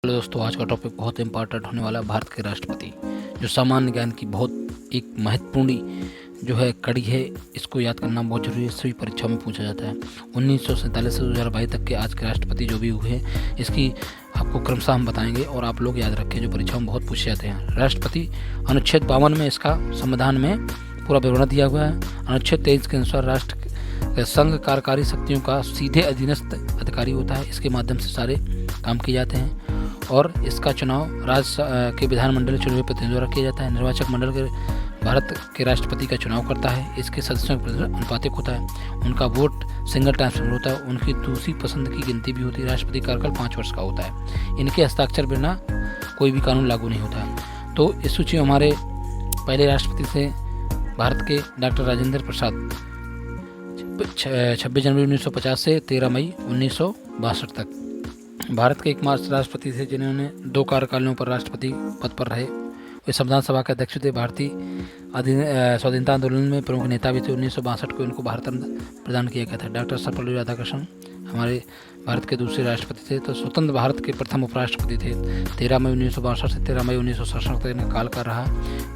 Hello दोस्तों, आज का टॉपिक बहुत इंपॉर्टेंट होने वाला है। भारत के राष्ट्रपति जो सामान्य ज्ञान की बहुत एक महत्वपूर्ण जो है कड़ी है, इसको याद करना बहुत जरूरी है। सभी परीक्षाओं में पूछा जाता है। 1947 से 2022 तक के आज के राष्ट्रपति जो भी हुए हैं, इसकी आपको क्रमशः हम बताएंगे और आप लोग याद रखें, जो परीक्षाओं में बहुत पूछे जाते हैं। राष्ट्रपति अनुच्छेद 52 में इसका संविधान में पूरा विवरण दिया हुआ है। अनुच्छेद 23 के अनुसार राष्ट्र संघ कार्यकारी शक्तियों का सीधे अधीनस्थ अधिकारी होता है। इसके माध्यम से सारे काम किए जाते हैं और इसका चुनाव राज्य के विधानमंडल चुनावी प्रतिनिधियों द्वारा किया जाता है। निर्वाचक मंडल के भारत के राष्ट्रपति का चुनाव करता है। इसके सदस्यों का प्रतिशत अनुपातिक होता है। उनका वोट सिंगल ट्रांसफर होता है। उनकी दूसरी पसंद की गिनती भी होती है। राष्ट्रपति कार्यकाल 5 वर्ष का होता है। इनके हस्ताक्षर बिना कोई भी कानून लागू नहीं होता है। तो इस सूची में हमारे पहले राष्ट्रपति थे भारत के डॉक्टर राजेंद्र प्रसाद, 26 जनवरी 1950 से 13 मई 1962 तक। भारत के एकमात्र राष्ट्रपति थे जिन्होंने 2 कार्यकालों पर राष्ट्रपति पद पर रहे। वे संविधान सभा के अध्यक्ष थे। भारतीय स्वाधीनता आंदोलन में प्रमुख नेता भी थे। 1962 को इनको भारत रत्न प्रदान किया गया था। डॉक्टर सर्वपल्ली राधाकृष्णन हमारे भारत के दूसरे राष्ट्रपति थे। तो स्वतंत्र भारत के प्रथम उपराष्ट्रपति थे। 13 मई 1962 से 13 मई 1967 तक इनका काल कर रहा।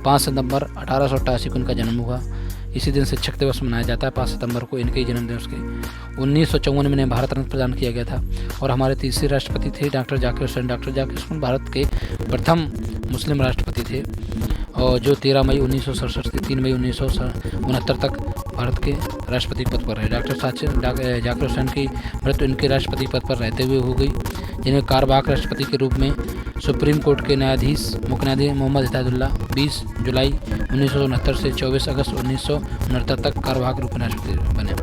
5 सितंबर 1888 को इनका जन्म हुआ। इसी दिन शिक्षक दिवस मनाया जाता है। 5 सितंबर को इनके जन्म दिवस के 1954 में इन्हें भारत रत्न प्रदान किया गया था। और हमारे तीसरे राष्ट्रपति थे डॉक्टर जाकिर हुसैन। डॉक्टर जाकिर हुसैन भारत के प्रथम मुस्लिम राष्ट्रपति थे और जो 13 मई 1967 से 3 मई 1969 तक भारत के राष्ट्रपति पद पर रहे। डॉक्टर जाकिर हुसैन की मृत्यु इनके राष्ट्रपति पद पर रहते हुए हो गई, जिन्हें कार्यवाहक राष्ट्रपति के रूप में सुप्रीम कोर्ट के मुख्य न्यायाधीश मोहम्मद हिदायतुल्ला 20 जुलाई 1969 से 24 अगस्त 1969 तक कार्यवाहक रूप में राष्ट्रपति बने।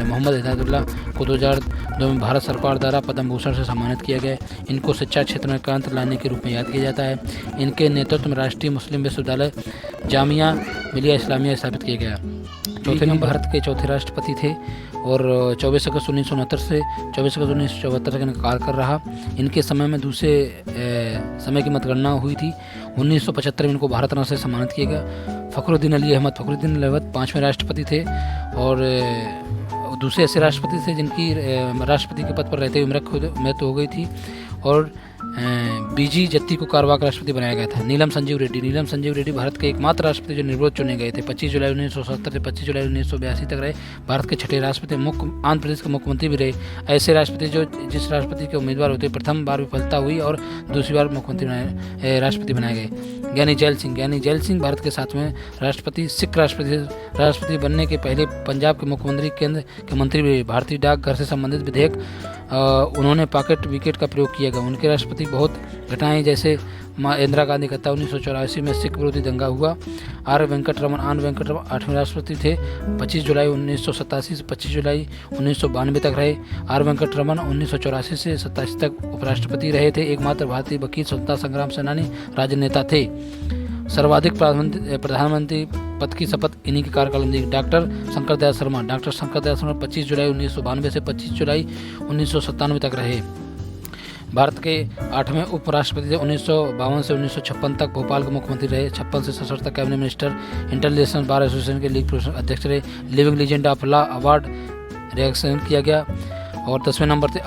मोहम्मद हिदायतुल्ला को 2002 में भारत सरकार द्वारा पद्म भूषण से सम्मानित किया गया। इनको शिक्षा क्षेत्र में क्रांति लाने के रूप में याद किया जाता है। इनके नेतृत्व में राष्ट्रीय मुस्लिम विश्वविद्यालय जामिया मिलिया इस्लामिया स्थापित किया गया। चौथे नंबर भारत के चौथे राष्ट्रपति थे और 24 अगस्त 1969 से 24 अगस्त 1974 तक इनका कार्यकाल रहा। इनके समय में दूसरे समय की मतगणना हुई थी। 1975 में इनको भारत रत्न से सम्मानित किया गया। फखरुद्दीन अली अहमद 5वें राष्ट्रपति थे और दूसरे ऐसे राष्ट्रपति थे जिनकी राष्ट्रपति के पद पर रहते हुए मृत्यु हो गई थी। और बीजी जत्ती को कार्यवाहक राष्ट्रपति बनाया गया था। नीलम संजीव रेड्डी भारत के एकमात्र राष्ट्रपति जो निर्विरोध चुने गए थे। 25 जुलाई 1970 से 25 जुलाई 1982 तक रहे। भारत के छठे राष्ट्रपति। आंध्र प्रदेश के मुख्यमंत्री भी रहे। ऐसे राष्ट्रपति जिस राष्ट्रपति के उम्मीदवार होते प्रथम बार विफलता हुई और दूसरी बार राष्ट्रपति बनाए गए। ज्ञानी जैल सिंह भारत के 7वें राष्ट्रपति। सिख राष्ट्रपति बनने के पहले पंजाब के मुख्यमंत्री, केंद्र के मंत्री भी। भारतीय डाकघर से संबंधित विधेयक उन्होंने पॉकेट विकेट का प्रयोग किया गया। उनके राष्ट्रपति बहुत घटनाएं, जैसे इंदिरा गांधी का 1984 में सिख विरोधी दंगा हुआ। आर वेंकटरमन 8वें राष्ट्रपति थे। 25 जुलाई 1987 से 25 जुलाई 1992 तक रहे। आर वेंकटरमन 1984 से 87 तक उपराष्ट्रपति रहे थे। एकमात्र भारतीय वकील, स्वतंत्रता संग्राम सेनानी, राजनेता थे। सर्वाधिक प्रधानमंत्री पद की शपथ इन्हीं के कार्यकाल में दी। डॉक्टर शंकर दयाल शर्मा 25 जुलाई 1992 से 25 जुलाई 1997 तक रहे। भारत के 8वें उपराष्ट्रपति थे। 1952 से 1956 तक भोपाल के मुख्यमंत्री रहे। 56 से 67 तक cabinet minister. International bar association के लीग प्रोफेसर अध्यक्ष रहे। Living legend of law award reaction किया गया। और 10वें नंबर थे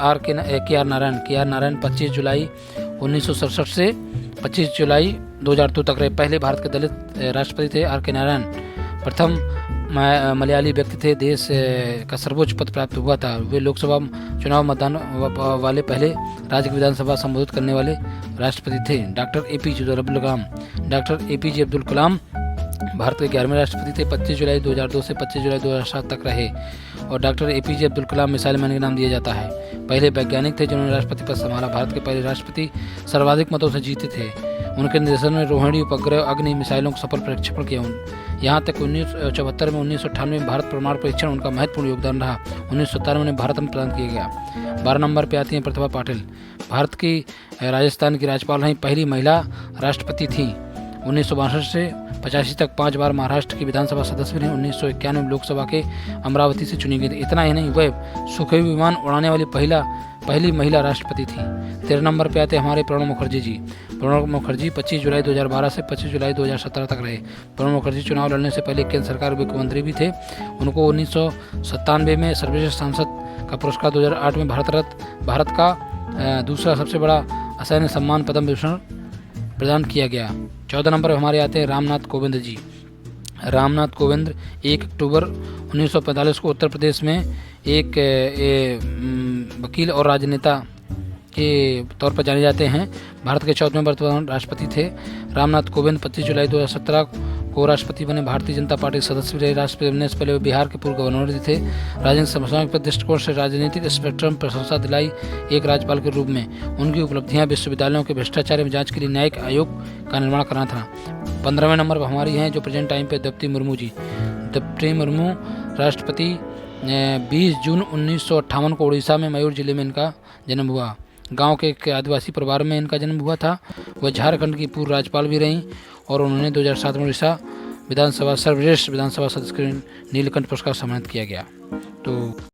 के आर नारायण 25 जुलाई 1967 से 25 जुलाई 2002 तक रहे। पहले भारत के दलित राष्ट्रपति थे आर के नारायण। प्रथम मलयाली व्यक्ति थे। देश का सर्वोच्च पद प्राप्त हुआ था। वे लोकसभा चुनाव मतदान वाले पहले राज्य की विधानसभा संबोधित करने वाले राष्ट्रपति थे। डॉक्टर एपीजे अब्दुल कलाम भारत के 11वें राष्ट्रपति थे। 25 जुलाई 2002 से 25 जुलाई 2007 तक रहे। और doctor APJ Abdul Kalam missile man के नाम दिया जाता है। पहले वैज्ञानिक थे जिन्होंने राष्ट्रपति पद संभाला। भारत के पहले राष्ट्रपति सर्वाधिक मतों से जीते थे। उनके निर्देशन में रोहिणी उपग्रह अग्नि मिसाइलों का सफल प्रक्षेपण किया। यहाँ तक 1974 में 1998 में भारत परमाणु परीक्षण उनका महत्वपूर्ण योगदान रहा। 1997 में उन्हें भारत रत्न प्रदान किया गया। 12 नंबर पर आती हैं प्रतिभा पाटिल। भारत की राजस्थान की राज्यपाल रही, पहली महिला राष्ट्रपति थी। 1962 से 85 तक 5 बार महाराष्ट्र की विधानसभा सदस्य रही। 1991 में लोकसभा के अमरावती से चुनी गई थी। इतना ही नहीं, वह सुखोई विमान उड़ाने वाली पहली महिला राष्ट्रपति थी। 13 नंबर पे आते हमारे प्रणब मुखर्जी 25 जुलाई 2012 से 25 जुलाई 2017 तक रहे। प्रणब मुखर्जी चुनाव लड़ने से पहले केंद्र सरकार के मुख्यमंत्री भी थे। उनको 1997 में सर्वश्रेष्ठ सांसद का पुरस्कार, 2008 में भारत का दूसरा सबसे बड़ा असैन्य सम्मान पद्म विभूषण प्रदान किया गया। 14 नंबर पर हमारे आते हैं रामनाथ कोविंद जी। रामनाथ कोविंद 1 अक्टूबर 1945 को उत्तर प्रदेश में एक वकील और राजनेता के तौर पर जाने जाते हैं। भारत के 14वें वर्तमान राष्ट्रपति थे। रामनाथ कोविंद 25 जुलाई 2017 को राष्ट्रपति बने। भारतीय जनता पार्टी के सदस्य रहे। राष्ट्रपति बनने से पहले वे बिहार के पूर्व गवर्नर भी थे। राजनीतिक समस्याओं के दृष्टिकोण से राजनीतिक स्पेक्ट्रम प्रशंसा दिलाई एक राज्यपाल के रूप में। उनकी उपलब्धियां विश्वविद्यालयों के भ्रष्टाचार में जांच के लिए न्यायिक आयोग का निर्माण करना था। 15वें नंबर पर हमारी हैं जो प्रेजेंट टाइम पे द्रौपदी मुर्मू जी। द्रौपदी मुर्मू राष्ट्रपति 20 जून 1958 को उड़ीसा में मयूर जिले में इनका जन्म हुआ। गांव के एक आदिवासी परिवार में इनका जन्म हुआ था। वह झारखंड की पूर्व राज्यपाल भी रहीं और उन्होंने 2007 में उड़ीसा विधानसभा सर्वश्रेष्ठ विधानसभा सदस्य के नीलकंठ पुरस्कार सम्मानित किया गया। तो